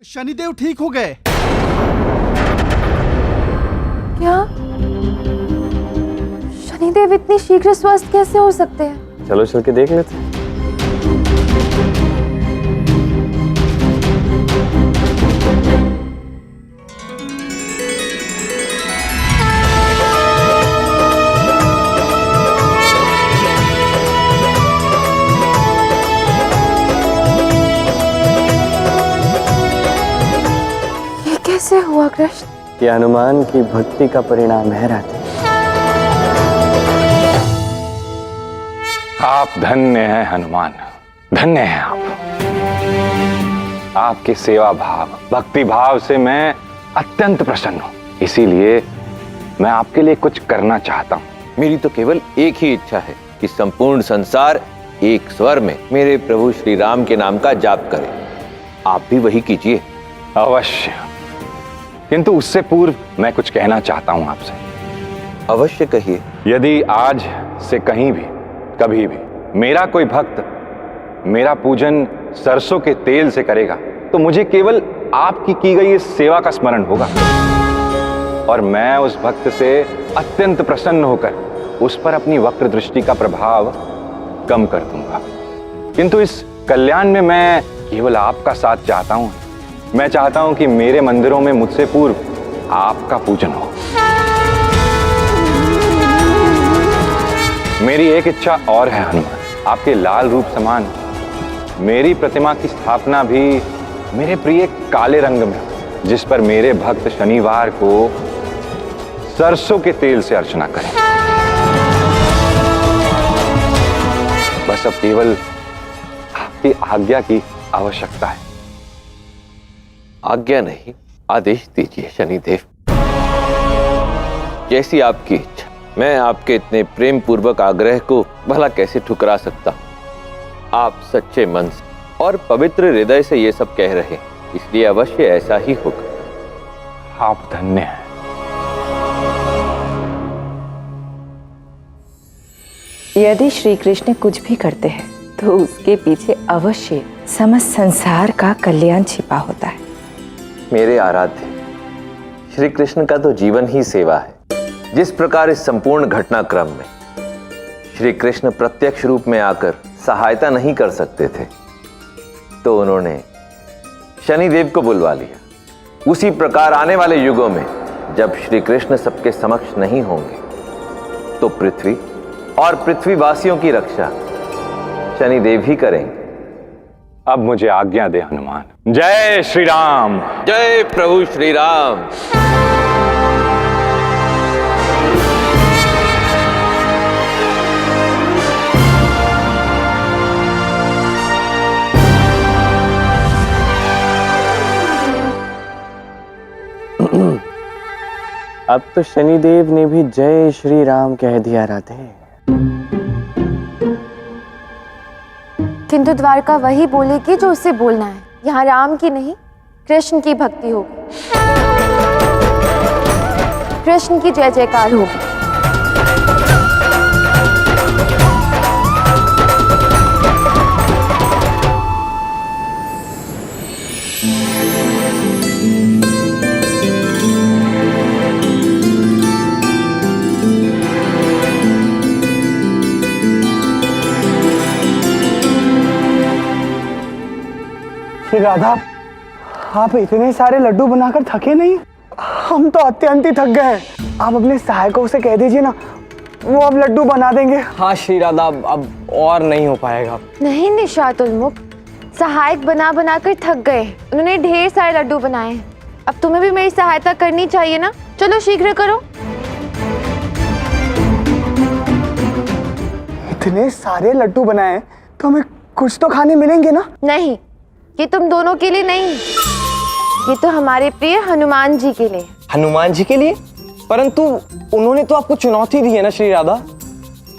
शनिदेव ठीक हो गए। क्या? शनिदेव इतनी शीघ्र स्वस्थ कैसे हो सकते हैं? चलो चल के देख लेते हैं। ये कैसे हुआ कृष्ण? ये हनुमान की भक्ति का परिणाम है राधे। आप धन्य हैं हनुमान, धन्य हैं आप। आपके सेवा भाव, भक्ति भाव से मैं अत्यंत प्रसन्न हूं। इसीलिए मैं आपके लिए कुछ करना चाहता हूं। मेरी तो केवल एक ही इच्छा है कि संपूर्ण संसार एक स्वर में मेरे प्रभु श्री राम के नाम का जाप करे। आप भी वही कीजिए। अवश्य, किंतु उससे पूर्व मैं कुछ कहना चाहता हूं आपसे। अवश्य कहिए। यदि आज से कहीं भी कभी भी मेरा कोई भक्त मेरा पूजन सरसों के तेल से करेगा तो मुझे केवल आपकी की गई इस सेवा का स्मरण होगा और मैं उस भक्त से अत्यंत प्रसन्न होकर उस पर अपनी वक्र दृष्टि का प्रभाव कम कर दूंगा। किंतु इस कल्याण में मैं केवल आपका साथ चाहता हूं। मैं चाहता हूं कि मेरे मंदिरों में मुझसे पूर्व आपका पूजन हो। मेरी एक इच्छा और है हनुमान, आपके लाल रूप समान मेरी प्रतिमा की स्थापना भी मेरे प्रिय काले रंग में, जिस पर मेरे भक्त शनिवार को सरसों के तेल से अर्चना करें। बस अब केवल आपकी आज्ञा की आवश्यकता है। आज्ञा नहीं, आदेश दीजिए शनिदेव। जैसी आपकी इच्छा। मैं आपके इतने प्रेम पूर्वक आग्रह को भला कैसे ठुकरा सकता हूं? आप सच्चे मन से और पवित्र हृदय से ये सब कह रहे हैं, इसलिए अवश्य ऐसा ही होगा। आप धन्य हैं। यदि श्री कृष्ण कुछ भी करते हैं तो उसके पीछे अवश्य समस्त संसार का कल्याण छिपा होता है। मेरे आराध्य श्री कृष्ण का तो जीवन ही सेवा है। जिस प्रकार इस संपूर्ण घटनाक्रम में श्री कृष्ण प्रत्यक्ष रूप में आकर सहायता नहीं कर सकते थे तो उन्होंने शनिदेव को बुलवा लिया। उसी प्रकार आने वाले युगों में जब श्री कृष्ण सबके समक्ष नहीं होंगे तो पृथ्वी और पृथ्वीवासियों की रक्षा शनिदेव ही करेंगे। अब मुझे आज्ञा दे हनुमान। जय श्री राम। जय प्रभु श्री राम। अब तो शनिदेव ने भी जय श्री राम कह दिया राधे। किंतु द्वारका वही बोलेगी जो उसे बोलना है। यहाँ राम की नहीं, कृष्ण की भक्ति होगी। कृष्ण की जय जयकार होगी। राधा, आप इतने सारे लड्डू बनाकर थके नहीं? हम तो अत्यंत ही थक गए। आप अपने सहायकों से कह दीजिए ना, वो अब लड्डू बना देंगे। हाँ श्री राधा, अब और नहीं हो पाएगा। नहीं निशातुलमुख, सहायक बना बना कर थक गए। उन्होंने ढेर सारे लड्डू बनाए हैं। अब तुम्हें भी मेरी सहायता करनी चाहिए ना। चलो शीघ्र करो। इतने सारे लड्डू बनाए तो हमें कुछ तो खाने मिलेंगे ना? नहीं, ये तुम दोनों के लिए नहीं, ये तो हमारे प्रिय हनुमान जी के लिए। हनुमान जी के लिए? परंतु उन्होंने तो आपको चुनौती दी है ना श्री राधा,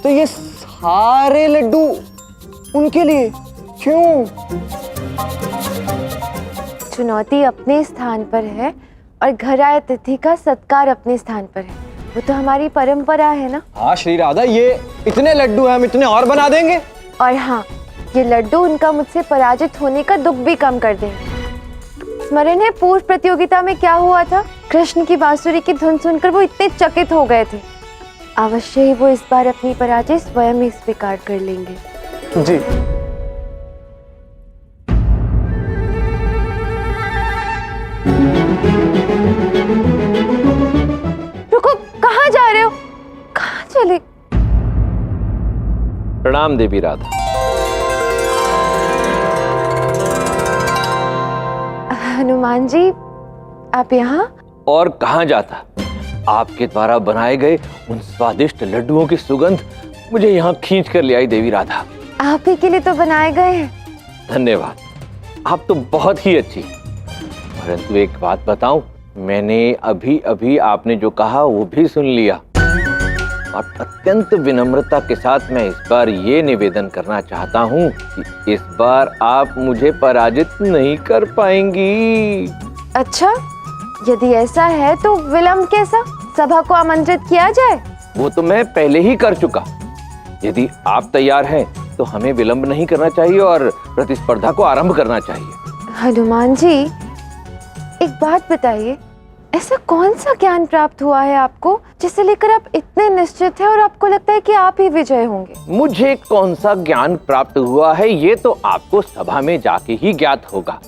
तो ये सारे लड्डू उनके लिए क्यों? चुनौती अपने स्थान पर है और घर आए अतिथि का सत्कार अपने स्थान पर है। वो तो हमारी परंपरा है ना। हाँ श्री राधा, ये इतने लड्डू हैं, हम इतने और बना देंगे। और हाँ, ये लड्डू उनका मुझसे पराजित होने का दुख भी कम कर देंगे। स्मरण है पूर्व प्रतियोगिता में क्या हुआ था? कृष्ण की बांसुरी की धुन सुनकर वो इतने चकित हो गए थे। अवश्य ही वो इस बार अपनी पराजय स्वयं ही स्वीकार कर लेंगे। जी। रुको, कहाँ जा रहे हो? कहाँ चले? प्रणाम देवी राधा। हनुमान जी, आप यहाँ? और कहाँ जाता? आपके द्वारा बनाए गए उन स्वादिष्ट लड्डुओं की सुगंध मुझे यहाँ खींच कर ले आई देवी राधा। आप ही के लिए तो बनाए गए हैं। धन्यवाद, आप तो बहुत ही अच्छी। परंतु एक बात बताऊं, मैंने अभी अभी आपने जो कहा वो भी सुन लिया और अत्यंत विनम्रता के साथ मैं इस बार ये निवेदन करना चाहता हूँ कि इस बार आप मुझे पराजित नहीं कर पाएंगी। अच्छा, यदि ऐसा है तो विलंब कैसा? सभा को आमंत्रित किया जाए? वो तो मैं पहले ही कर चुका। यदि आप तैयार हैं तो हमें विलंब नहीं करना चाहिए और प्रतिस्पर्धा को आरंभ करना चाहिए। हनुमान जी, एक बात बताइए, ऐसा कौन सा ज्ञान प्राप्त हुआ है आपको जिसे लेकर आप इतने निश्चित हैं और आपको लगता है कि आप ही विजय होंगे? मुझे कौन सा ज्ञान प्राप्त हुआ है ये तो आपको सभा में जाके ही ज्ञात होगा,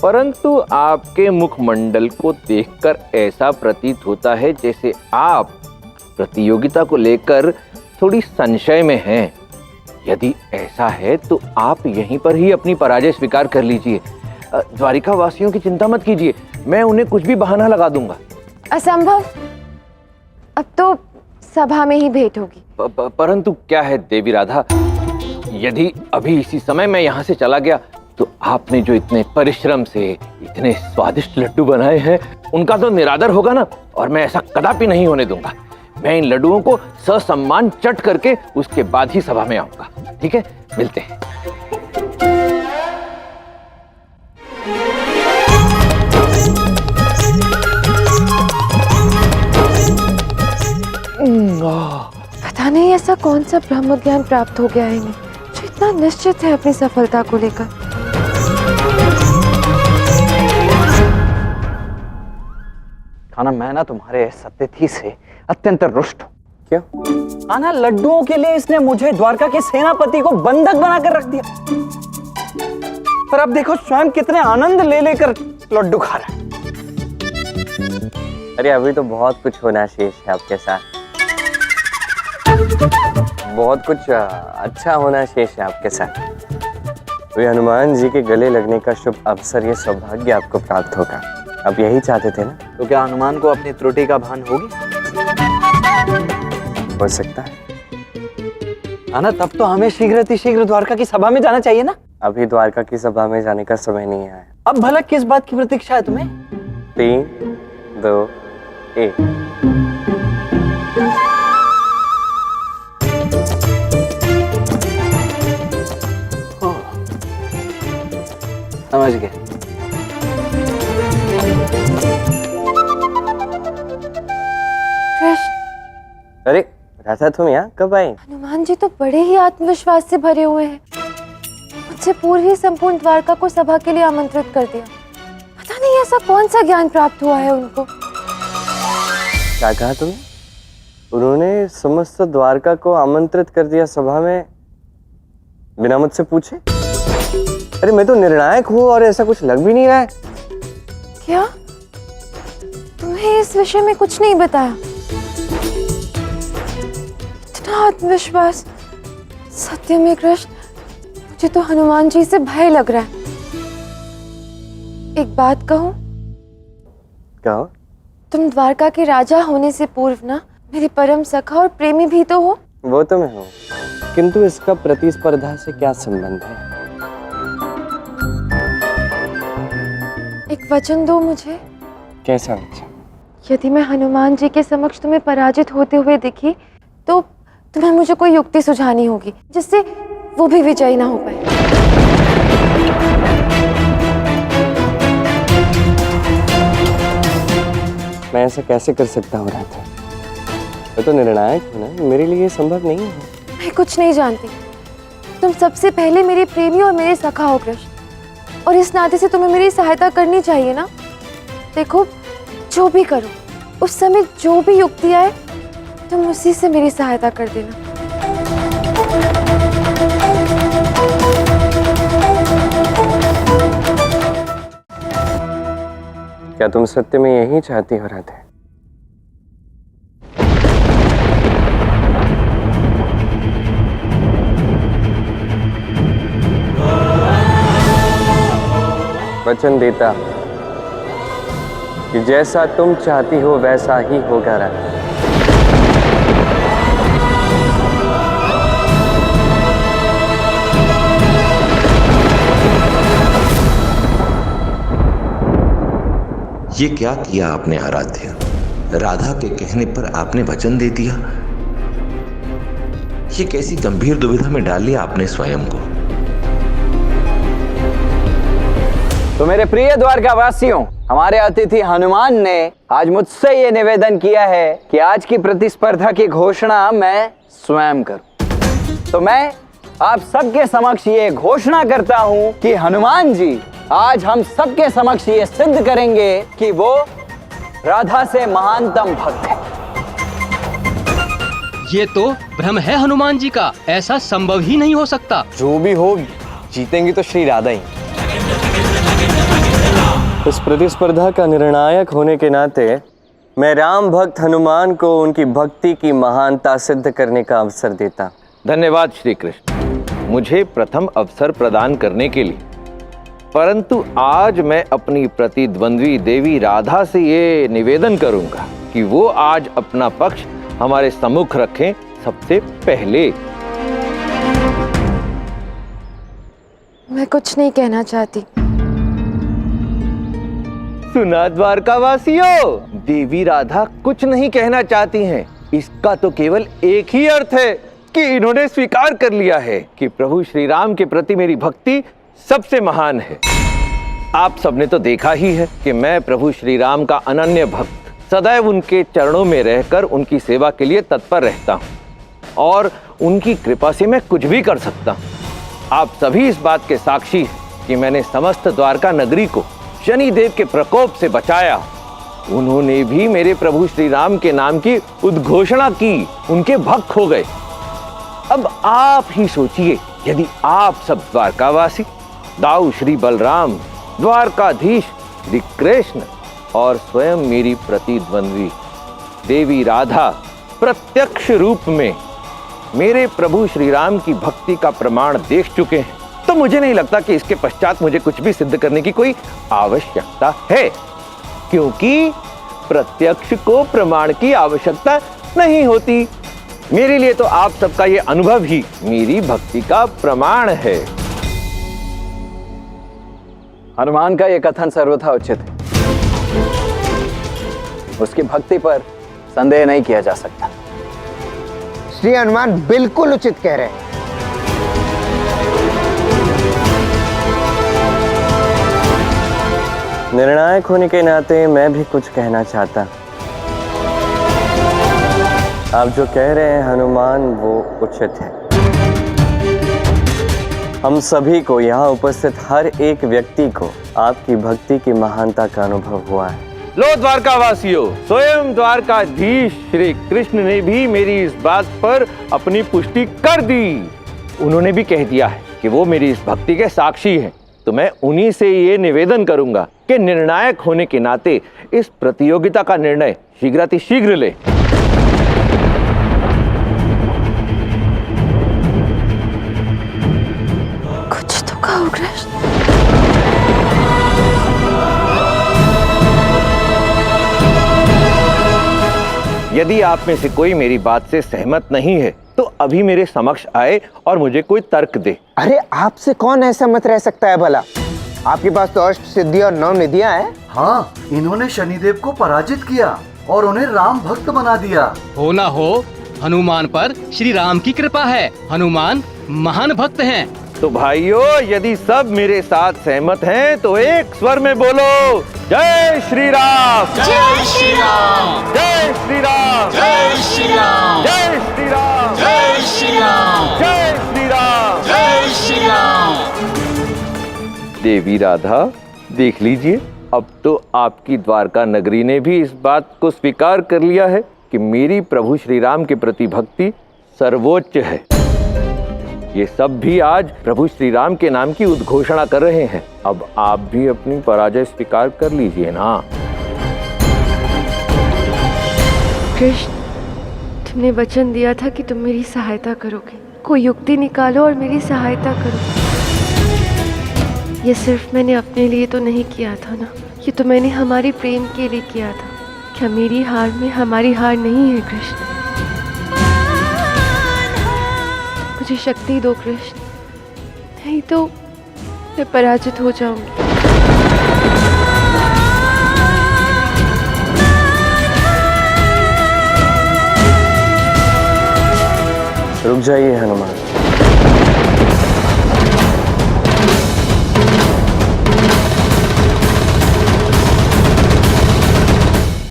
परंतु आपके मुखमंडल को देखकर ऐसा प्रतीत होता है जैसे आप प्रतियोगिता को लेकर थोड़ी संशय में हैं। यदि ऐसा है तो आप यहीं पर ही अपनी पराजय स्वीकार कर लीजिए। द्वारिका वासियों की चिंता मत कीजिए, मैं उन्हें कुछ भी बहाना लगा दूंगा। असंभव, अब तो सभा में ही भेंट होगी। परंतु क्या है देवी राधा, यदि अभी इसी समय मैं यहाँ से चला गया तो आपने जो इतने परिश्रम से इतने स्वादिष्ट लड्डू बनाए हैं उनका तो निरादर होगा ना, और मैं ऐसा कदापि नहीं होने दूंगा। मैं इन लड्डुओं को ससम्मान चट करके उसके बाद ही सभा में आऊंगा। ठीक है, मिलते हैं। पता नहीं ऐसा कौन सा ब्रह्म ज्ञान प्राप्त हो गया है इन्हें जो इतना निश्चित है अपनी सफलता को लेकर। खाना, मैं ना तुम्हारे सत्यथी से अत्यंत रुष्ट हूँ। क्यों? खाना, लड्डुओं के लिए इसने मुझे द्वारका के सेनापति को बंधक बनाकर रख दिया, पर अब देखो स्वयं कितने आनंद ले लेकर लड्डू खा रहा है। अरे अभी तो बहुत कुछ होना शेष है आपके साथ, बहुत कुछ अच्छा होना शेष है आपके साथ। वे हनुमान जी के गले लगने का शुभ अवसर, ये सौभाग्य आपको प्राप्त होगा। आप यही चाहते थे ना? तो क्या हनुमान को अपनी त्रुटि का भान होगी? हो सकता है। ना, तब तो हमें शीघ्र द्वारका की सभा में जाना चाहिए ना। अभी द्वारका की सभा में जाने का समय नहीं आया। अब भला किस बात की प्रतीक्षा है तुम्हें? 3, 2, 1। समझ गए। कृष्ण, अरे राधा, तुम यहाँ कब आई? हनुमान जी तो बड़े ही आत्मविश्वास से भरे हुए हैं। मुझसे पूर्व ही संपूर्ण द्वारका को सभा के लिए आमंत्रित कर दिया। पता नहीं ऐसा कौन सा ज्ञान प्राप्त हुआ है उनको। क्या कहा तुमने? उन्होंने समस्त द्वारका को आमंत्रित कर दिया सभा में बिना मुझसे पूछे? अरे मैं तो निर्णायक हूँ और ऐसा कुछ लग भी नहीं रहा है। क्या तुम्हें इस विषय में कुछ नहीं बताया? इतना आत्मविश्वास, सत्य में कृष्ण, मुझे तो हनुमान जी से भय लग रहा है। एक बात कहूं? कहो। तुम द्वारका के राजा होने से पूर्व ना मेरे परम सखा और प्रेमी भी तो हो। वो तो मैं हूँ, किंतु इसका प्रतिस्पर्धा से क्या संबंध है? एक वचन दो मुझे। कैसा वचन? यदि मैं हनुमान जी के समक्ष तुम्हें पराजित होते हुए दिखी तो तुम्हें मुझे कोई युक्ति सुझानी होगी जिससे वो भी विजयी ना हो पाए। मैं ऐसा कैसे कर सकता हूँ राधा? मैं तो निर्णायक हूँ ना, मेरे लिए ये संभव नहीं है। मैं कुछ नहीं जानती। तुम सबसे पहले मेरे प्रेमी और मेरे सखा हो कृष्ण, और इस नाते से तुम्हें मेरी सहायता करनी चाहिए ना। देखो, जो भी करो, उस समय जो भी युक्ति आए तुम उसी से मेरी सहायता कर देना। क्या तुम सत्य में यही चाहती हो राधे? वचन देता कि जैसा तुम चाहती हो वैसा ही होगा राधे। ये क्या किया आपने आराध्य? राधा के कहने पर आपने वचन दे दिया। ये कैसी गंभीर दुविधा में डाल लिया आपने स्वयं को। तो मेरे प्रिय द्वारकावासियों, हमारे अतिथि हनुमान ने आज मुझसे ये निवेदन किया है कि आज की प्रतिस्पर्धा की घोषणा मैं स्वयं करूं। तो मैं आप सबके समक्ष ये घोषणा करता हूं कि हनुमान जी आज हम सबके समक्ष ये सिद्ध करेंगे कि वो राधा से महानतम भक्त है। ये तो भ्रम है हनुमान जी का, ऐसा संभव ही नहीं हो सकता। जो भी हो, जीतेंगी तो श्री राधा ही। इस प्रतिस्पर्धा का निर्णायक होने के नाते मैं राम भक्त हनुमान को उनकी भक्ति की महानता सिद्ध करने का अवसर देता। धन्यवाद श्री कृष्ण, मुझे प्रथम अवसर प्रदान करने के लिए। परंतु आज मैं अपनी प्रतिद्वंद्वी देवी राधा से ये निवेदन करूंगा कि वो आज अपना पक्ष हमारे सम्मुख रखें सबसे पहले। मैं कुछ नहीं कहना चाहती। सुना द्वारकावासियों, देवी राधा कुछ नहीं कहना चाहती हैं। इसका तो केवल एक ही अर्थ है कि इन्होंने स्वीकार कर लिया है कि प्रभु श्री राम के प्रति मेरी भक्ति सबसे महान है। आप सबने तो देखा ही है कि मैं प्रभु श्री राम का अनन्य भक्त, सदैव उनके चरणों में रहकर उनकी सेवा के लिए तत्पर रहता हूँ और उनकी कृपा से मैं कुछ भी कर सकता हूँ। आप सभी इस बात के साक्षी हैं कि मैंने समस्त द्वारका नगरी को शनिदेव के प्रकोप से बचाया। उन्होंने भी मेरे प्रभु श्री राम के नाम की उद्घोषणा की, उनके भक्त हो गए। अब आप ही सोचिए, यदि आप सब द्वारकावासी, दाऊ श्री बलराम, द्वारकाधीश श्री कृष्ण और स्वयं मेरी प्रतिद्वंद्वी देवी राधा प्रत्यक्ष रूप में मेरे प्रभु श्री राम की भक्ति का प्रमाण देख चुके हैं, तो मुझे नहीं लगता कि इसके पश्चात मुझे कुछ भी सिद्ध करने की कोई आवश्यकता है, क्योंकि प्रत्यक्ष को प्रमाण की आवश्यकता नहीं होती। मेरे लिए तो आप सबका ये अनुभव ही मेरी भक्ति का प्रमाण है। हनुमान का ये कथन सर्वथा उचित है। उसकी भक्ति पर संदेह नहीं किया जा सकता। श्री हनुमान बिल्कुल उचित कह रहे हैं। निर्णायक होने के नाते मैं भी कुछ कहना चाहता। आप जो कह रहे हैं हनुमान, वो उचित है। हम सभी को, यहाँ उपस्थित हर एक व्यक्ति को आपकी भक्ति की महानता का अनुभव हुआ है। लो द्वारकावासियों, स्वयं द्वारकाधीश श्री कृष्ण ने भी मेरी इस बात पर अपनी पुष्टि कर दी। उन्होंने भी कह दिया है कि वो मेरी इस भक्ति के साक्षी हैं। तो मैं उन्हीं से ये निवेदन करूंगा कि निर्णायक होने के नाते इस प्रतियोगिता का निर्णय शीघ्रातिशीघ्र ले। कुछ तो कहो कृष्ण। यदि आप में से कोई मेरी बात से सहमत नहीं है तो अभी मेरे समक्ष आए और मुझे कोई तर्क दे। अरे आपसे कौन ऐसा मत रह सकता है भला? आपके पास तो अष्ट सिद्धि और 9 निधियां हैं। हाँ, इन्होंने शनिदेव को पराजित किया और उन्हें राम भक्त बना दिया। हो ना हो, हनुमान पर श्री राम की कृपा है। हनुमान महान भक्त हैं। तो भाइयों, यदि सब मेरे साथ सहमत हैं तो एक स्वर में बोलो, जय श्री राम, जय श्री राम, जय श्री राम, जय श्री राम, जय श्री राम, जय श्री राम, जय श्री राम, जय श्री राम। देवी राधा, देख लीजिए, अब तो आपकी द्वारका नगरी ने भी इस बात को स्वीकार कर लिया है कि मेरी प्रभु श्री राम के प्रति भक्ति सर्वोच्च है। ये सब भी आज प्रभु श्री राम के नाम की उद्घोषणा कर रहे हैं। अब आप भी अपनी पराजय स्वीकार कर लीजिए ना। कृष्ण, तुमने वचन दिया था कि तुम मेरी सहायता करोगे। कोई युक्ति निकालो और मेरी सहायता करो। ये सिर्फ मैंने अपने लिए तो नहीं किया था ना, ये तो मैंने हमारे प्रेम के लिए किया था। क्या मेरी हार में हमारी हार नहीं है कृष्ण? मुझे शक्ति दो कृष्ण, नहीं तो मैं पराजित हो जाऊंगी। रुक जाइए हनुमान।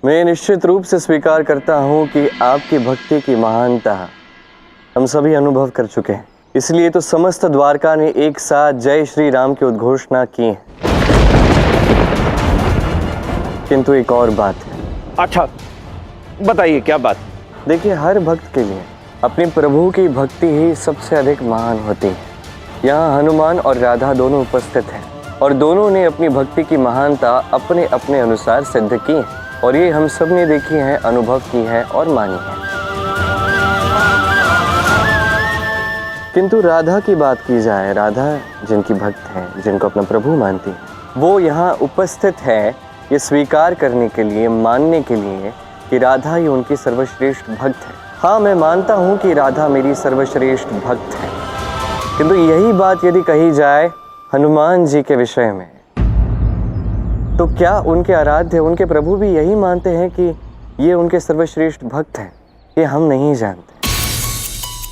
मैं निश्चित रूप से स्वीकार करता हूं कि आपकी भक्ति की महानता हम सभी अनुभव कर चुके हैं। इसलिए तो समस्त द्वारका ने एक साथ जय श्री राम की उद्घोषणा की है। किंतु एक और बात है। अच्छा, बताइए क्या बात? देखिए, हर भक्त के लिए अपने प्रभु की भक्ति ही सबसे अधिक महान होती है। यहाँ हनुमान और राधा दोनों उपस्थित हैं और दोनों ने अपनी भक्ति की महानता अपने अपने अनुसार सिद्ध की है और ये हम सब ने देखी है, अनुभव की है और मानी है। किंतु राधा की बात की जाए, राधा जिनकी भक्त हैं, जिनको अपना प्रभु मानती है, वो यहाँ उपस्थित है ये स्वीकार करने के लिए, मानने के लिए कि राधा ही उनकी सर्वश्रेष्ठ भक्त है। हाँ, मैं मानता हूँ कि राधा मेरी सर्वश्रेष्ठ भक्त है, किंतु यही बात यदि कही जाए हनुमान जी के विषय में, तो क्या उनके आराध्य, उनके प्रभु भी यही मानते हैं कि ये उनके सर्वश्रेष्ठ भक्त हैं? ये हम नहीं जानते।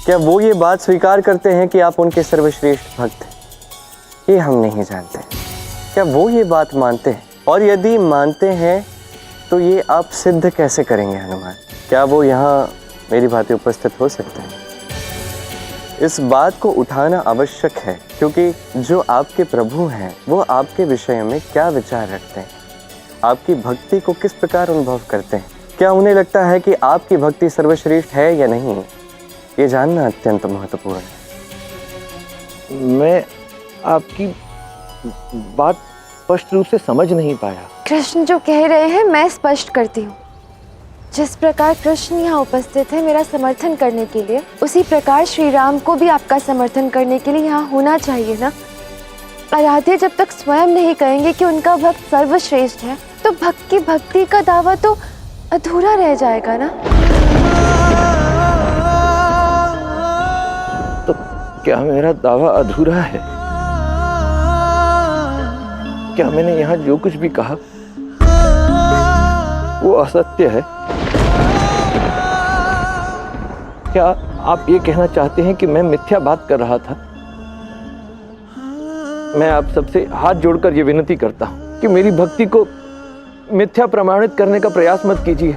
क्या वो ये बात स्वीकार करते हैं कि आप उनके सर्वश्रेष्ठ भक्त हैं? ये हम नहीं जानते। क्या वो ये बात मानते हैं? और यदि मानते हैं तो ये आप सिद्ध कैसे करेंगे हनुमान? क्या वो यहाँ मेरी भांति उपस्थित हो सकते हैं? इस बात को उठाना आवश्यक है, क्योंकि जो आपके प्रभु हैं वो आपके विषय में क्या विचार रखते हैं, आपकी भक्ति को किस प्रकार अनुभव करते हैं, क्या उन्हें लगता है कि आपकी भक्ति सर्वश्रेष्ठ है या नहीं, ये जानना अत्यंत महत्वपूर्ण है। मैं आपकी बात स्पष्ट रूप से समझ नहीं पाया। कृष्ण जो कह रहे हैं मैं स्पष्ट करती हूँ। जिस प्रकार कृष्ण यहाँ उपस्थित है मेरा समर्थन करने के लिए, उसी प्रकार श्री राम को भी आपका समर्थन करने के लिए यहाँ होना चाहिए ना। आराध्य जब तक स्वयं नहीं कहेंगे कि उनका भक्त सर्वश्रेष्ठ है, तो भक्त की भक्ति का दावा तो अधूरा रह जाएगा ना। तो क्या मेरा दावा अधूरा है? क्या मैंने यहाँ जो कुछ भी कहा वो असत्य है? क्या आप ये कहना चाहते हैं कि मैं मिथ्या बात कर रहा था? मैं आप सबसे हाथ जोड़कर ये विनती करता हूं कि मेरी भक्ति को मिथ्या प्रमाणित करने का प्रयास मत कीजिए।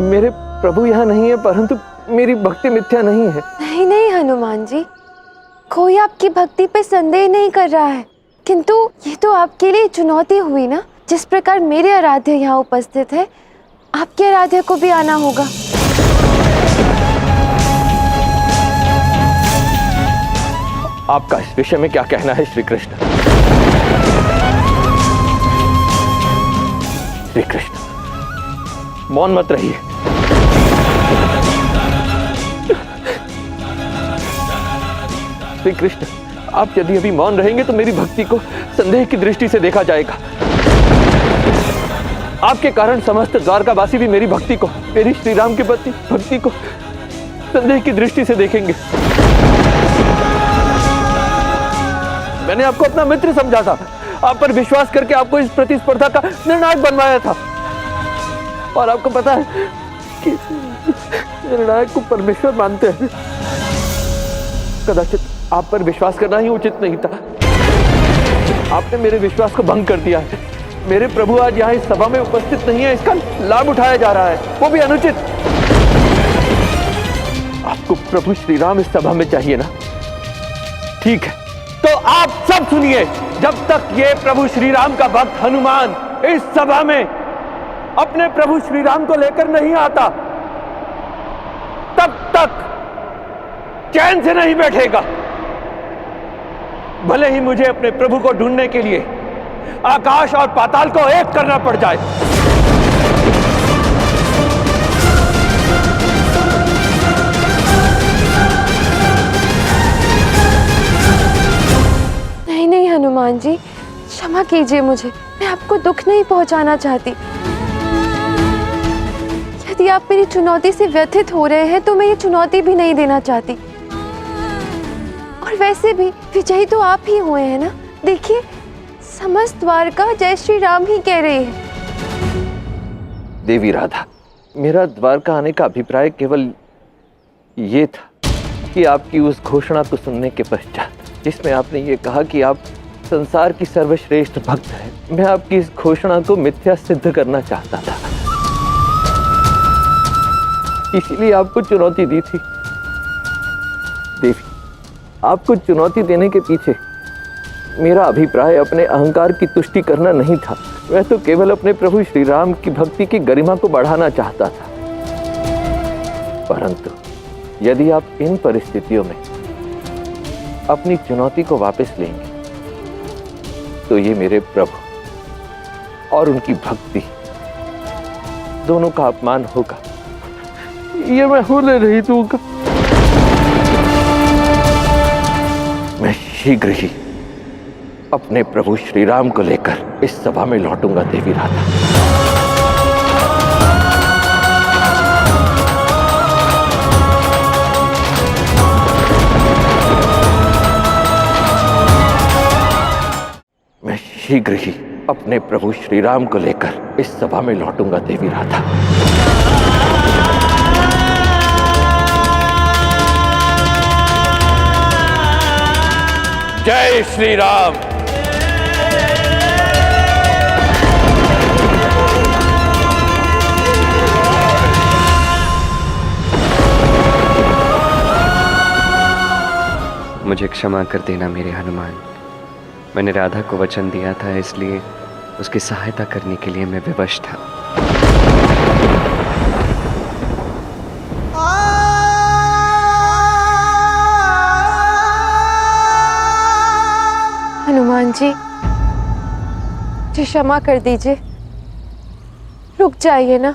मेरे प्रभु यहाँ नहीं है, परंतु मेरी भक्ति मिथ्या नहीं है। नहीं नहीं हनुमान जी, कोई आपकी भक्ति पे संदेह नहीं कर रहा है, किंतु ये तो आपके लिए चुनौती हुई ना। जिस प्रकार मेरे आराध्य यहाँ उपस्थित है, आपके आराध्य को भी आना होगा। आपका इस विषय में क्या कहना है श्री कृष्ण? श्री कृष्ण, मौन मत रहिए। श्री कृष्ण, आप यदि अभी मौन रहेंगे तो मेरी भक्ति को संदेह की दृष्टि से देखा जाएगा। आपके कारण समस्त द्वारकावासी भी मेरी भक्ति को, मेरी श्री राम के प्रति भक्ति को संदेह की दृष्टि से देखेंगे। मैंने आपको अपना मित्र समझा था, आप पर विश्वास करके आपको इस प्रतिस्पर्धा का निर्णायक बनवाया था, और आपको पता है कि निर्णायक को परमेश्वर मानते हैं। कदाचित आप पर विश्वास करना ही उचित नहीं था। आपने मेरे विश्वास को भंग कर दिया है। मेरे प्रभु आज यहाँ इस सभा में उपस्थित नहीं है, इसका लाभ उठाया जा रहा है, वो भी अनुचित। आपको प्रभु श्री राम इस सभा में चाहिए ना? ठीक है, तो आप सब सुनिए। जब तक ये प्रभु श्री राम का भक्त हनुमान इस सभा में अपने प्रभु श्री राम को लेकर नहीं आता, तब तक चैन से नहीं बैठेगा। भले ही मुझे अपने प्रभु को ढूंढने के लिए आकाश और पाताल को एक करना पड़ जाए। नहीं नहीं हनुमान जी, क्षमा कीजिए मुझे, मैं आपको दुख नहीं पहुंचाना चाहती। यदि आप मेरी चुनौती से व्यथित हो रहे हैं तो मैं ये चुनौती भी नहीं देना चाहती। और वैसे भी विजयी तो आप ही हुए हैं ना। देखिए, समस्त द्वारका जय श्री राम ही कह रही है। देवी राधा, मेरा द्वारका आने का अभिप्राय केवल ये था कि आपकी उस घोषणा को सुनने के पश्चात, जिसमें आपने ये कहा कि आप संसार की सर्वश्रेष्ठ भक्त हैं, मैं आपकी इस घोषणा को मिथ्या सिद्ध करना चाहता था। इसीलिए आपको चुनौती दी थी। देवी, आपको चुनौती देने के पीछे मेरा अभिप्राय अपने अहंकार की तुष्टि करना नहीं था। मैं तो केवल अपने प्रभु श्री राम की भक्ति की गरिमा को बढ़ाना चाहता था। परंतु यदि आप इन परिस्थितियों में अपनी चुनौती को वापस लेंगे तो ये मेरे प्रभु और उनकी भक्ति दोनों का अपमान होगा। ये मैं होने नहीं दूंगा। मैं शीघ्र ही अपने प्रभु श्री राम को लेकर इस सभा में लौटूंगा देवी राधा। मैं शीघ्र ही अपने प्रभु श्री राम को लेकर इस सभा में लौटूंगा देवी राधा। जय श्री राम। मुझे क्षमा कर देना मेरे हनुमान। मैंने राधा को वचन दिया था, इसलिए उसकी सहायता करने के लिए मैं विवश था। हनुमान जी, मुझे क्षमा कर दीजिए, रुक जाइए ना।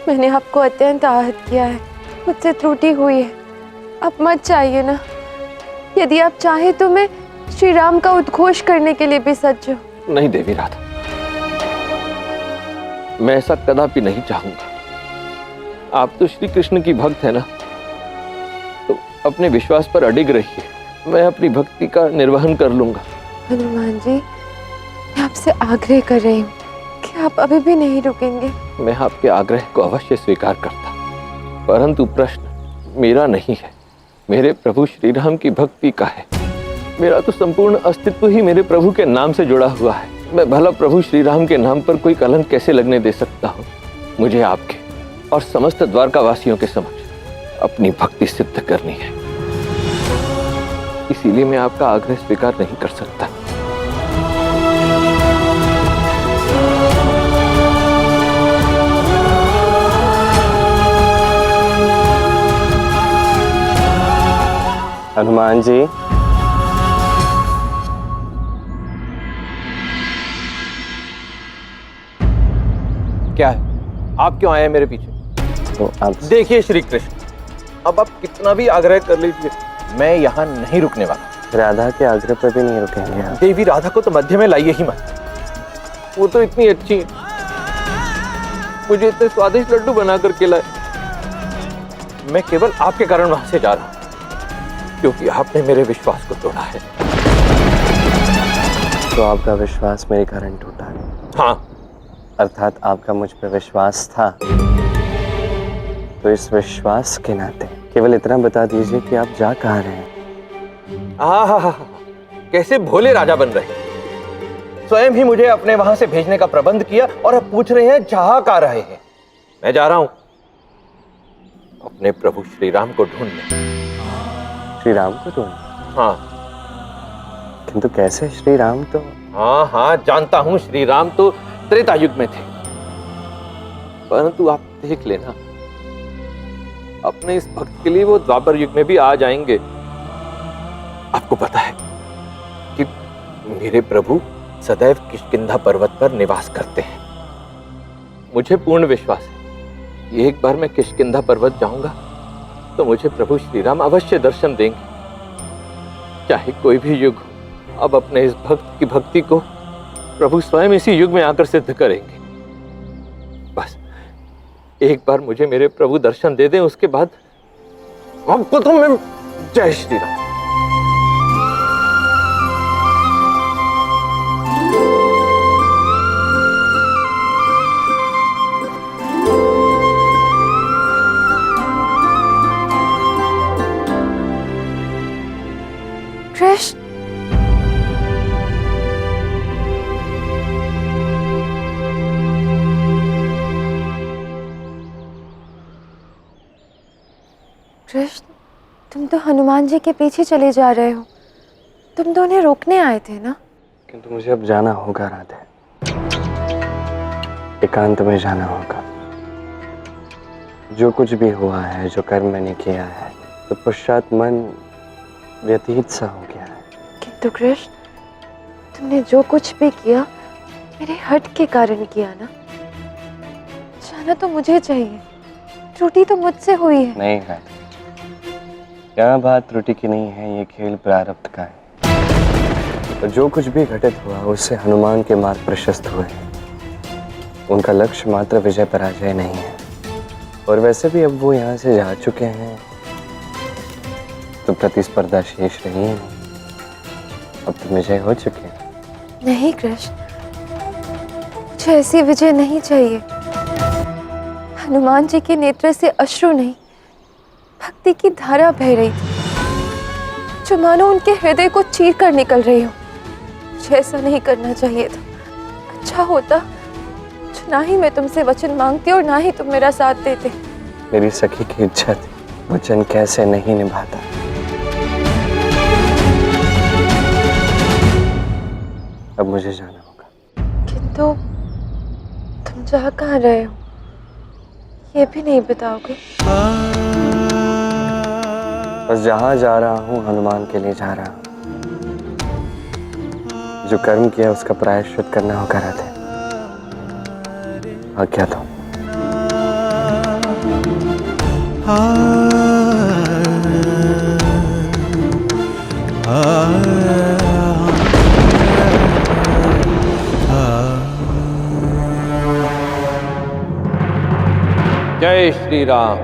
मैंने आपको अत्यंत आहत किया है, मुझसे त्रुटि हुई है, अब मत जाइए ना। यदि आप चाहें तो मैं श्री राम का उद्घोष करने के लिए भी सज्ज हूं। नहीं देवी राधा, मैं ऐसा कदापि नहीं चाहूंगा। आप तो श्री कृष्ण की भक्त है ना, तो अपने विश्वास पर अडिग रहिए। मैं अपनी भक्ति का निर्वहन कर लूंगा। हनुमान जी, मैं आपसे आग्रह कर रही हूँ कि आप अभी भी नहीं रुकेंगे। मैं आपके आग्रह को अवश्य स्वीकार करता, परंतु प्रश्न मेरा नहीं है, मेरे प्रभु श्री राम की भक्ति का है। मेरा तो संपूर्ण अस्तित्व ही मेरे प्रभु के नाम से जुड़ा हुआ है। मैं भला प्रभु श्री राम के नाम पर कोई कलंक कैसे लगने दे सकता हूँ। मुझे आपके और समस्त द्वारका वासियों के समक्ष अपनी भक्ति सिद्ध करनी है, इसीलिए मैं आपका आग्रह स्वीकार नहीं कर सकता। हनुमान जी, क्या है? आप क्यों आए हैं मेरे पीछे? तो आप देखिए श्री कृष्ण, अब आप कितना भी आग्रह कर लीजिए, मैं यहाँ नहीं रुकने वाला। राधा के आग्रह पर भी नहीं रुकेंगे आप? देवी राधा को तो मध्य में लाइए ही मत। वो तो इतनी अच्छी है, मुझे इतने स्वादिष्ट लड्डू बना कर खिलाए। मैं केवल आपके कारण वहां से जा रहा हूं, क्योंकि आपने मेरे विश्वास को तोड़ा है। तो आपका विश्वास मेरे कारण टूटा है? हाँ। अर्थात आपका मुझ पर विश्वास था। तो इस विश्वास के नाते केवल इतना बता दीजिए कि आप जा कहाँ रहे हैं? आहा, कैसे भोले राजा बन रहे। स्वयं ही मुझे अपने वहां से भेजने का प्रबंध किया और अब पूछ रहे हैं जहां कहाँ रहे हैं। मैं जा रहा हूं अपने प्रभु श्री राम को ढूंढने। श्री राम को ढूंढने? हाँ, किंतु कैसे? श्री राम तो... हाँ हाँ जानता हूं, श्री राम तो त्रेता युग में थे, परंतु आप देख लेना, अपने इस भक्त के लिए वो द्वापर युग में भी आ जाएंगे। आपको पता है कि मेरे प्रभु सदैव किष्किंधा पर्वत पर निवास करते हैं। मुझे पूर्ण विश्वास है कि एक बार मैं किष्किंधा पर्वत जाऊंगा तो मुझे प्रभु श्री राम अवश्य दर्शन देंगे, चाहे कोई भी युग हो। अब अपने इस भक्त की भक्ति को प्रभु स्वयं इसी युग में आकर सिद्ध करेंगे। बस एक बार मुझे मेरे प्रभु दर्शन दे दें, उसके बाद आपको तो मैं... जय श्री राम। कृष्ण, कृष्ण, तुम तो हनुमान जी के पीछे चले जा रहे हो। तुम तो उन्हें रोकने आए थे ना? किंतु मुझे अब जाना होगा राधे, एकांत में जाना होगा। जो कुछ भी हुआ है, जो कर्म मैंने किया है, तो पश्चात मन व्यतीत सा हो गया है। किंतु कृष्ण, तुमने जो कुछ भी किया मेरे हट के कारण किया ना। जाना तो मुझे चाहिए, त्रुटि तो मुझसे हुई है। नहीं राधे, यहाँ बात त्रुटि की नहीं है, ये खेल प्रारब्ध का है। तो जो कुछ भी घटित हुआ उससे हनुमान के मार्ग प्रशस्त हुए। उनका लक्ष्य मात्र विजय पराजय नहीं है, और वैसे भी अब वो यहाँ से जा चुके हैं तो प्रतिस्पर्धा शेष रही है नहीं। अब तो विजय हो चुके हैं। नहीं कृष्ण, मुझे ऐसी विजय नहीं चाहिए। हनुमान जी के नेत्र से अश्रु नहीं, भक्ति की धारा बह रही थी, जो मानो उनके हृदय को चीर कर निकल रही हो। मुझे ऐसा नहीं करना चाहिए था। अच्छा होता जो ना ही मैं तुमसे वचन मांगती और ना ही तुम मेरा साथ देते। मेरी सखी की इच्छा थी, वचन कैसे नहीं निभाता। अब मुझे जाना होगा। किंतु तुम जा कहाँ रहे हो, ये भी नहीं बताओगे? बस जहाँ जा रहा हूँ हनुमान के लिए जा रहा हूँ। जो कर्म किया उसका प्रायश्चित करना होगा राधे। आज्ञा दो। जय श्री राम।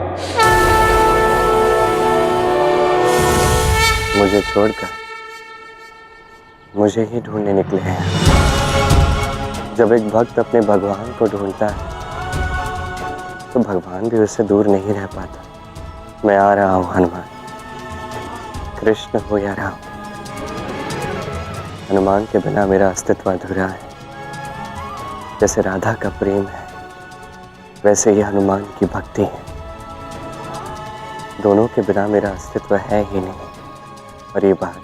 मुझे छोड़कर मुझे ही ढूंढने निकले हैं। जब एक भक्त अपने भगवान को ढूंढता है तो भगवान भी उससे दूर नहीं रह पाता। मैं आ रहा हूँ हनुमान, कृष्ण हो या राम। हनुमान के बिना मेरा अस्तित्व अधूरा है। जैसे राधा का प्रेम है वैसे ही हनुमान की भक्ति है। दोनों के बिना मेरा अस्तित्व है ही नहीं। और ये बात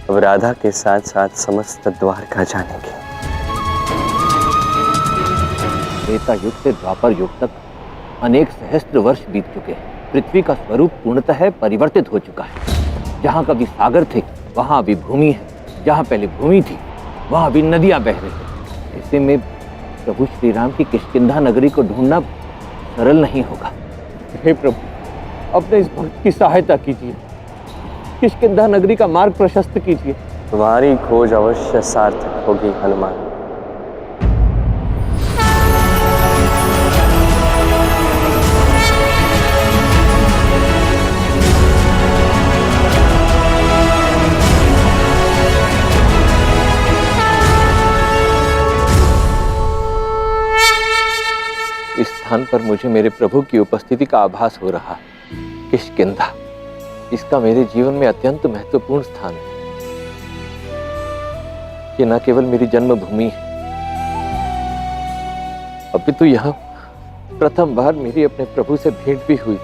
अब राधा के साथ साथ समस्त द्वारका जानेगी। त्रेता युग से द्वापर युग तक अनेक सहस्त्र वर्ष बीत चुके हैं। पृथ्वी का स्वरूप पूर्णतः परिवर्तित हो चुका है। जहाँ कभी सागर थे वहाँ अभी भूमि है, जहाँ पहले भूमि थी वहाँ अभी नदियाँ बह रही हैं। ऐसे में प्रभु श्री राम की किष्किंधा नगरी को ढूंढना सरल नहीं होगा। हे प्रभु, अपने इस भक्त की सहायता कीजिए, किष्किंधा नगरी का मार्ग प्रशस्त कीजिए। तुम्हारी खोज अवश्य सार्थक होगी हनुमान। इस स्थान पर मुझे मेरे प्रभु की उपस्थिति का आभास हो रहा है। किष्किंधा, इसका मेरे जीवन में अत्यंत महत्वपूर्ण स्थान है। ये न केवल मेरी जन्मभूमि है, अपितु यहाँ प्रथम बार मेरी अपने प्रभु से भेंट भी हुई।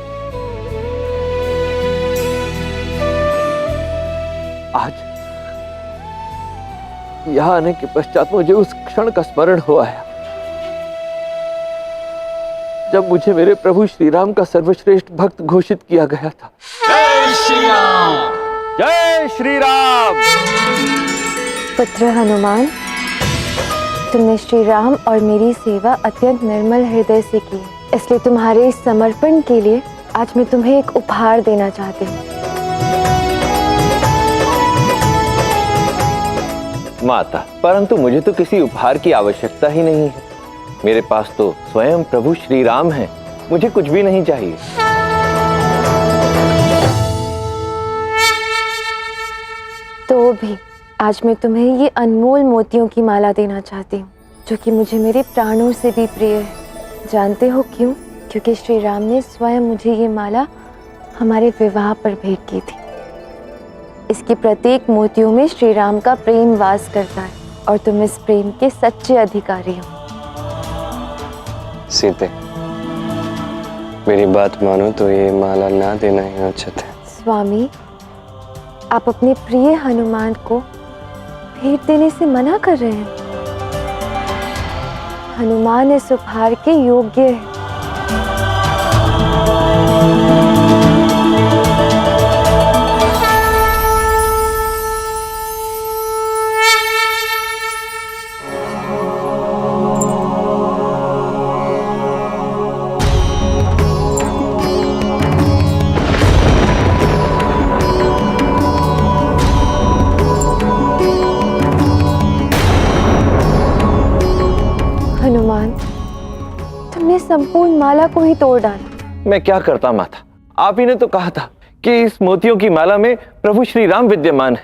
यहाँ आने के पश्चात मुझे उस क्षण का स्मरण हो आया जब मुझे मेरे प्रभु श्री राम का सर्वश्रेष्ठ भक्त घोषित किया गया था। जय श्री राम। जय श्री राम। पुत्र हनुमान, तुमने श्री राम और मेरी सेवा अत्यंत निर्मल हृदय से की, इसलिए तुम्हारे इस समर्पण के लिए आज मैं तुम्हें एक उपहार देना चाहती हूँ। माता, परंतु मुझे तो किसी उपहार की आवश्यकता ही नहीं है। मेरे पास तो स्वयं प्रभु श्री राम हैं। मुझे कुछ भी नहीं चाहिए। तो भी आज मैं तुम्हें ये अनमोल मोतियों की माला देना चाहती हूँ, जो कि मुझे मेरे प्राणों से भी प्रिय है। जानते हो क्यों? क्योंकि श्री राम ने स्वयं मुझे ये माला हमारे विवाह पर भेंट की थी। इसकी प्रत्येक मोतियों में श्री राम का प्रेम वास करता है और तुम इस प्रेम के सच्चे अधिकारी हो। सीते, मेरी बात मानो तो ये माला ना देना ही उचित है। स्वामी, आप अपने प्रिय हनुमान को भेंट देने से मना कर रहे हैं। हनुमान इस उपहार के योग्य है। हनुमान, तुमने संपूर्ण माला को ही तोड़ डाला। मैं क्या करता माता? आप ही ने तो कहा था कि इस मोतियों की माला में प्रभु श्री राम विद्यमान है।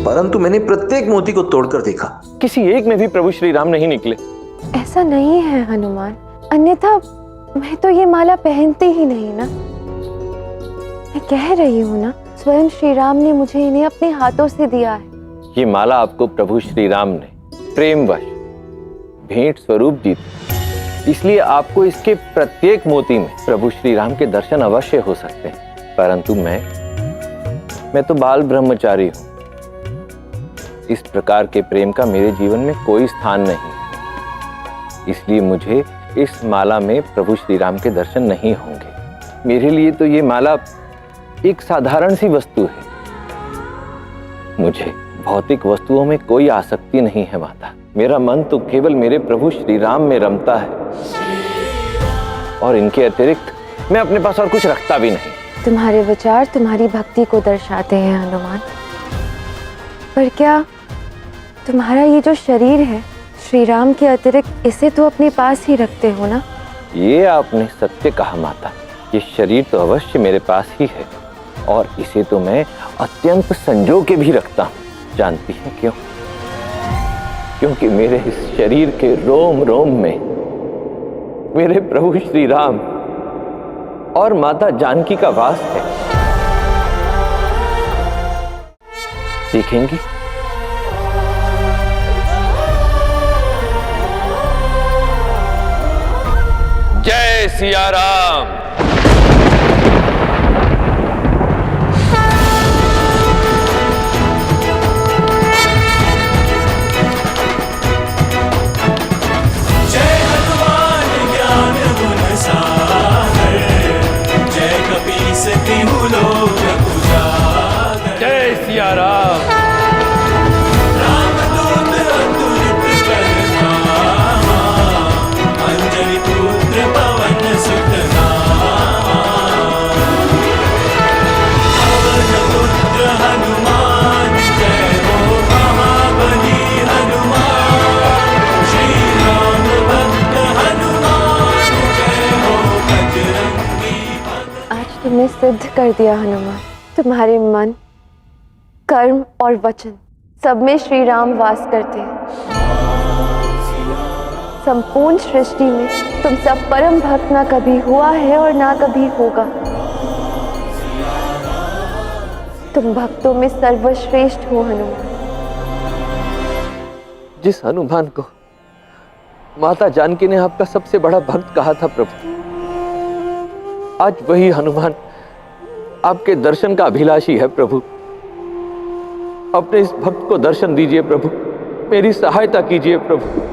परंतु मैंने प्रत्येक मोती को तोड़कर देखा, किसी एक में भी प्रभु श्री राम नहीं निकले। ऐसा नहीं है हनुमान, अन्यथा मैं तो ये माला पहनती ही नहीं ना। मैं कह रही हूँ ना, स्वयं श्री राम ने मुझे इन्हें अपने हाथों से दिया है। ये माला आपको प्रभु श्री राम ने प्रेमवश भेंट स्वरूप दी थी, इसलिए आपको इसके प्रत्येक मोती में प्रभु श्री राम के दर्शन अवश्य हो सकते हैं। परंतु मैं तो बाल ब्रह्मचारी हूं। इस प्रकार के प्रेम का मेरे जीवन में कोई स्थान नहीं, इसलिए मुझे इस माला में प्रभु श्री राम के दर्शन नहीं होंगे। मेरे लिए तो ये माला एक साधारण सी वस्तु है। मुझे भौतिक वस्तुओं में कोई आसक्ति नहीं है माता। मेरा मन तो केवल मेरे प्रभु श्री राम में रमता है और इनके अतिरिक्त मैं अपने पास और कुछ रखता भी नहीं। तुम्हारे विचार तुम्हारी भक्ति को दर्शाते हैं हनुमान, पर क्या तुम्हारा ये जो शरीर है, श्री राम के अतिरिक्त इसे तो अपने पास ही रखते हो ना? ये आपने सत्य कहा माता। ये शरीर तो अवश्य मेरे पास ही है और इसे तो मैं अत्यंत संजो के भी रखता हूँ। जानती हैं क्यों? क्योंकि मेरे इस शरीर के रोम रोम में मेरे प्रभु श्री राम और माता जानकी का वास है। देखेंगी? जय सिया राम। जय सिया राम। अंजलि पुत्र पवन सुत पुत्र हनुमान, जय हो महाबली हनुमान। श्री राम भक्त हनुमान, जय हो बजरंगी। आज तुमने सिद्ध कर दिया हनुमान, तुम्हारे मन, कर्म और वचन सब में श्री राम वास करते हैं। संपूर्ण सृष्टि में तुम सब परम भक्त ना कभी हुआ है और ना कभी होगा। तुम भक्तों में सर्वश्रेष्ठ हो हनुमान। जिस हनुमान को माता जानकी ने आपका सबसे बड़ा भक्त कहा था प्रभु, आज वही हनुमान आपके दर्शन का अभिलाषी है प्रभु। अपने इस भक्त को दर्शन दीजिए प्रभु। मेरी सहायता कीजिए प्रभु।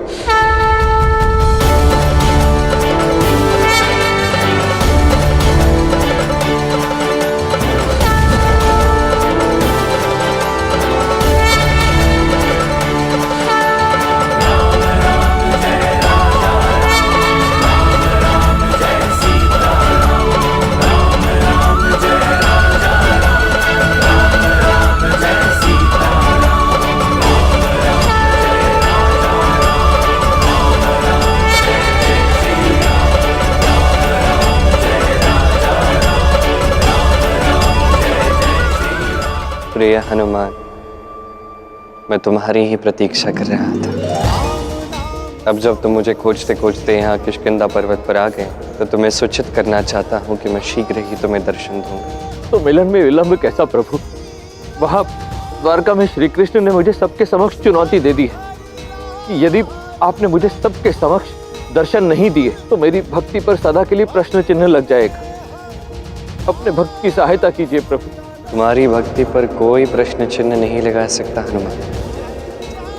प्रिय हनुमान, मैं तुम्हारी ही प्रतीक्षा कर रहा था। अब जब तुम मुझे खोजते खोजते यहाँ किष्किंधा पर्वत पर आ गए तो तुम्हें सूचित करना चाहता हूँ कि मैं शीघ्र ही तुम्हें दर्शन दूंगा। तो मिलन में विलंब कैसा प्रभु? वहां द्वारका में श्री कृष्ण ने मुझे सबके समक्ष चुनौती दे दी है कि यदि आपने मुझे सबके समक्ष दर्शन नहीं दिए तो मेरी भक्ति पर सदा के लिए प्रश्न चिन्ह लग जाएगा। अपने भक्त की सहायता कीजिए प्रभु। तुम्हारी भक्ति पर कोई प्रश्न चिन्ह नहीं लगा सकता हनुमान,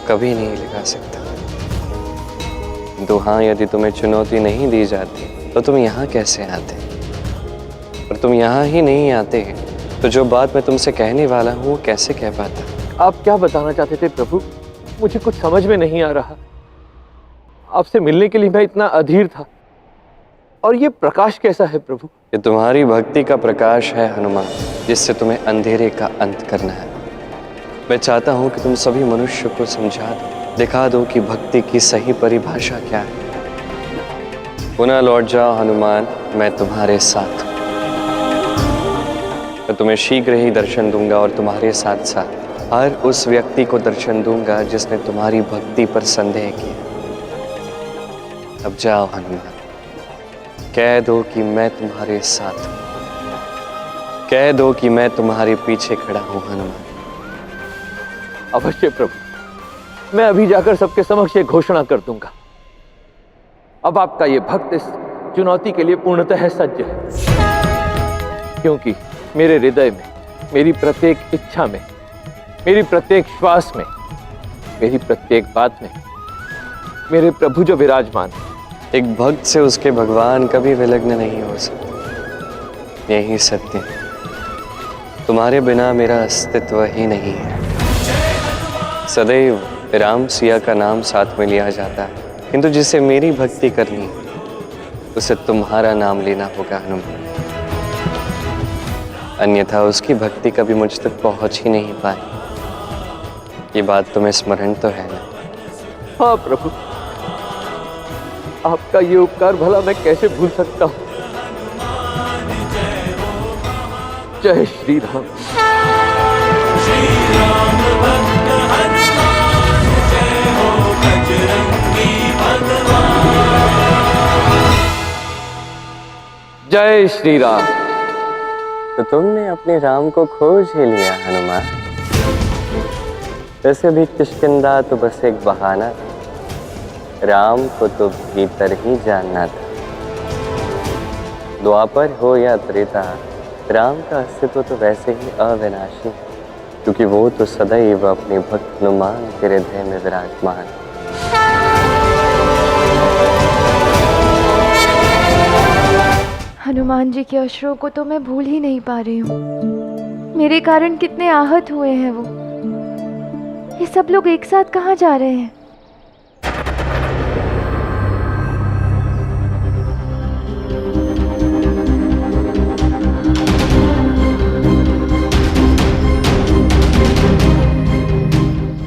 कभी नहीं लगा सकता। तो हाँ, यदि तुम्हें चुनौती नहीं दी जाती तो तुम यहाँ कैसे आते? और तुम यहाँ ही नहीं आते तो जो बात मैं तुमसे कहने वाला हूँ वो कैसे कह पाता? आप क्या बताना चाहते थे प्रभु? मुझे कुछ समझ में नहीं आ रहा। आपसे मिलने के लिए मैं इतना अधीर था। और ये प्रकाश कैसा है प्रभु? ये तुम्हारी भक्ति का प्रकाश है हनुमान, जिससे तुम्हें अंधेरे का अंत करना है। मैं चाहता हूँ कि तुम सभी मनुष्य को समझा दो, दिखा दो कि भक्ति की सही परिभाषा क्या है। पुनः लौट जाओ हनुमान, मैं तुम्हारे साथ हूँ। मैं तुम्हें शीघ्र ही दर्शन दूंगा और तुम्हारे साथ साथ हर उस व्यक्ति को दर्शन दूंगा जिसने तुम्हारी भक्ति पर संदेह किया। अब जाओ हनुमान, कह दो कि मैं तुम्हारे साथ हूं। कह दो कि मैं तुम्हारे पीछे खड़ा हूं हनुमान। अवश्य प्रभु, मैं अभी जाकर सबके समक्ष ये घोषणा कर दूंगा। अब आपका ये भक्त इस चुनौती के लिए पूर्णतः सज्ज है, क्योंकि मेरे हृदय में, मेरी प्रत्येक इच्छा में, मेरी प्रत्येक श्वास में, मेरी प्रत्येक बात में मेरे प्रभु जो विराजमान है। एक भक्त से उसके भगवान कभी विलग्न नहीं हो सकते, यही सत्य है। तुम्हारे बिना मेरा अस्तित्व ही नहीं है। सदैव राम सिया का नाम साथ में लिया जाता है, किंतु जिसे मेरी भक्ति करनी है उसे तुम्हारा नाम लेना होगा हनुमान, अन्यथा उसकी भक्ति कभी मुझ तक पहुंच ही नहीं पाई। ये बात तुम्हें स्मरण तो है ना? हाँ प्रभु, आपका ये उपकार भला मैं कैसे भूल सकता हूँ। जय श्री राम। श्री राम भक्त हनुमान, जय हो बजरंगी भगवान। जय श्री राम। तो तुमने अपने राम को खोज ही लिया हनुमान। वैसे भी किष्किंधा तो बस एक बहाना था, राम को तो भीतर ही जानना था। द्वापर हो या त्रेता, राम का अस्तित्व तो वैसे ही अविनाशी है, क्योंकि वो तो सदैव अपने भक्त हनुमान के हृदय में विराजमान है। हनुमान जी के अश्रों को तो मैं भूल ही नहीं पा रही हूँ। मेरे कारण कितने आहत हुए हैं वो। ये सब लोग एक साथ कहाँ जा रहे हैं?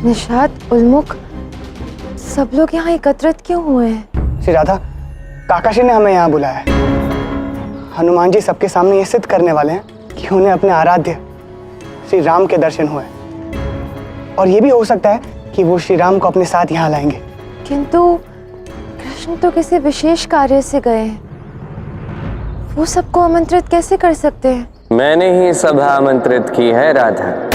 निषाद, उल्मुख, सब लोग यहाँ एकत्रित क्यों हुए हैं? श्री राधा, काकाशी ने हमें यहाँ बुलाया है। हनुमान जी सबके सामने ये सिद्ध करने वाले हैं कि उन्हें अपने आराध्य श्री राम के दर्शन हुए, और ये भी हो सकता है कि वो श्री राम को अपने साथ यहाँ लाएंगे। किंतु कृष्ण तो किसी विशेष कार्य से गए हैं, वो सबको आमंत्रित कैसे कर सकते हैं? मैंने ही सभा आमंत्रित की है राधा।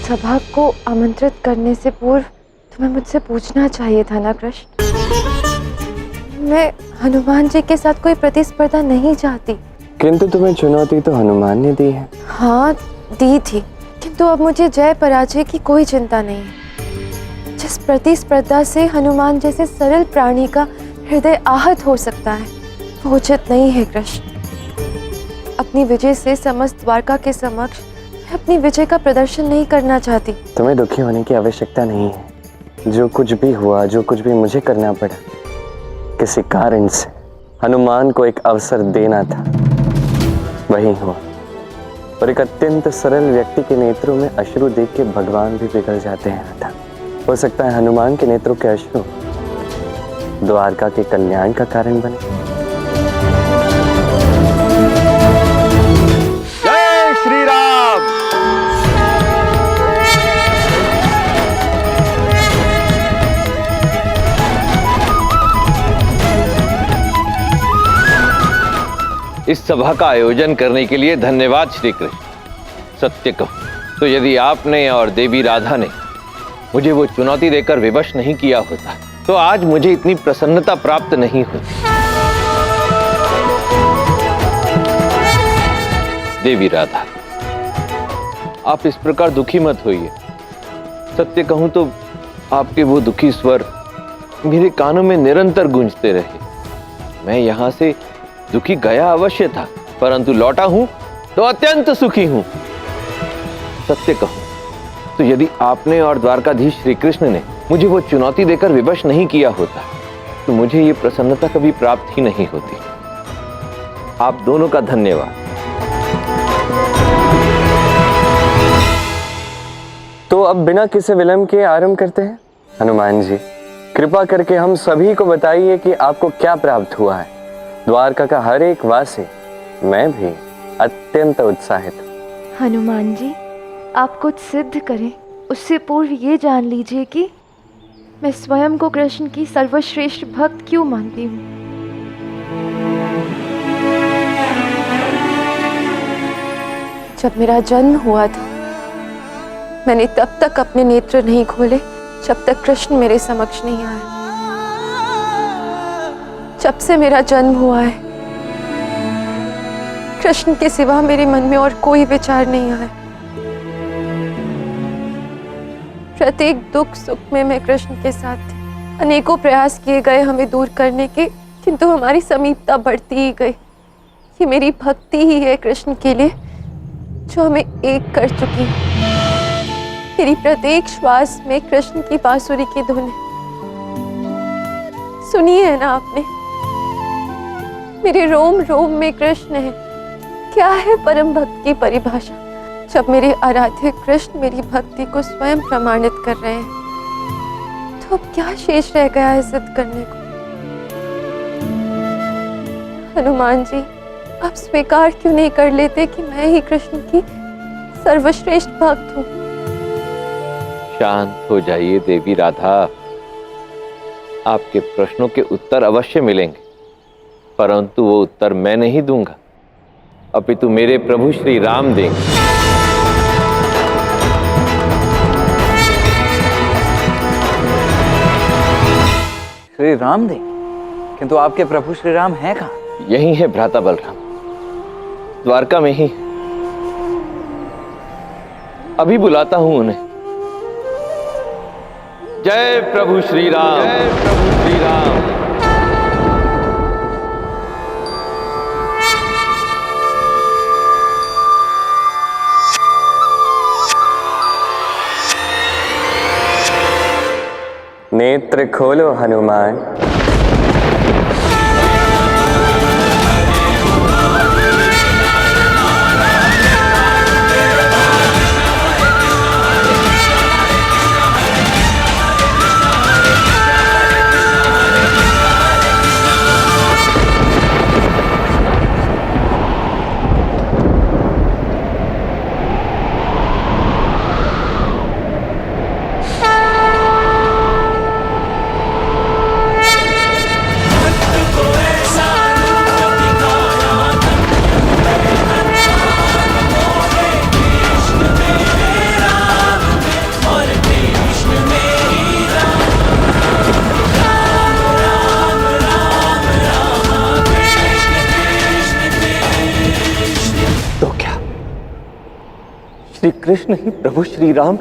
सभा को आमंत्रित करने से पूर्व तुम्हें मुझसे पूछना चाहिए था ना कृष्ण। मैं हनुमान जी के साथ कोई प्रतिस्पर्धा नहीं चाहती। किंतु तुम्हें चुनौती तो हनुमान ने दी है। हाँ, दी थी, किंतु अब मुझे जय पराजय की कोई चिंता नहीं है। जिस प्रतिस्पर्धा से हनुमान जैसे सरल प्राणी का हृदय आहत हो सकता है, वो उचित नहीं है कृष्ण। अपनी विजय से समस्त द्वारका के समक्ष मैं अपनी विजय का प्रदर्शन नहीं करना चाहती। तुम्हें दुखी होने की आवश्यकता नहीं है। जो कुछ भी हुआ, जो कुछ भी मुझे करना पड़ा, किसी कारण से हनुमान को एक अवसर देना था, वही हुआ। और एक अत्यंत सरल व्यक्ति के नेत्रों में अश्रु देख के भगवान भी पिघल जाते हैं राधा। हो सकता है हनुमान के नेत्रों के अश्रु द्वारका के कल्याण का कारण बने। जय श्री राम। इस सभा का आयोजन करने के लिए धन्यवाद श्री कृष्ण। सत्य कहूं तो यदि आपने और देवी राधा ने मुझे वो चुनौती देकर विवश नहीं किया होता तो आज मुझे इतनी प्रसन्नता प्राप्त नहीं होती। देवी राधा, आप इस प्रकार दुखी मत होइए। सत्य कहूं तो आपके वो दुखी स्वर मेरे कानों में निरंतर गूंजते रहे। मैं यहां से दुखी गया अवश्य था, परंतु लौटा हूं तो अत्यंत सुखी हूं। सत्य कहूं तो यदि आपने और द्वारकाधीश श्री कृष्ण ने मुझे वो चुनौती देकर विवश नहीं किया होता तो मुझे ये प्रसन्नता कभी प्राप्त ही नहीं होती। आप दोनों का धन्यवाद। तो अब बिना किसी विलंब के आरंभ करते हैं। हनुमान जी, कृपा करके हम सभी को बताइए कि आपको क्या प्राप्त हुआ है। द्वारका का हर एक वासी, मैं भी अत्यंत उत्साहित हूं। हनुमान जी, आप कुछ सिद्ध करें उससे पूर्व ये जान लीजिए कि मैं स्वयं को कृष्ण की सर्वश्रेष्ठ भक्त क्यों मानती हूँ। जब मेरा जन्म हुआ था, मैंने तब तक अपने नेत्र नहीं खोले जब तक कृष्ण मेरे समक्ष नहीं आए। जब से मेरा जन्म हुआ है, कृष्ण के सिवा मेरे मन में और कोई विचार नहीं आया। प्रत्येक दुख सुख में मैं कृष्ण के साथ थी। अनेकों प्रयास किए गए हमें दूर करने के, किंतु हमारी समीपता बढ़ती ही गई। ये मेरी भक्ति ही है कृष्ण के लिए जो हमें एक कर चुकी है। मेरी प्रत्येक श्वास में कृष्ण की बांसुरी की धुन है। सुनी है ना आपने? मेरे रोम रोम में कृष्ण है। क्या है परम भक्त की परिभाषा? जब मेरे आराध्य कृष्ण मेरी भक्ति को स्वयं प्रमाणित कर रहे हैं तो अब क्या शेष रह गया है सिद्ध करने को? हनुमान जी, आप स्वीकार क्यों नहीं कर लेते कि मैं ही कृष्ण की सर्वश्रेष्ठ भक्त हूँ? शांत हो जाइए देवी राधा। आपके प्रश्नों के उत्तर अवश्य मिलेंगे, परंतु वो उत्तर मैं नहीं दूंगा, अपितु मेरे प्रभु श्री राम देंगे। श्री राम देंगे? किंतु आपके प्रभु श्री राम हैं कहाँ? यही है भ्राता बलराम, द्वारका में ही। अभी बुलाता हूं उन्हें। जय प्रभु श्री राम, जय प्रभु श्री राम। नेत्र खोलो हनुमान। श्री कृष्ण ही प्रभु श्री राम।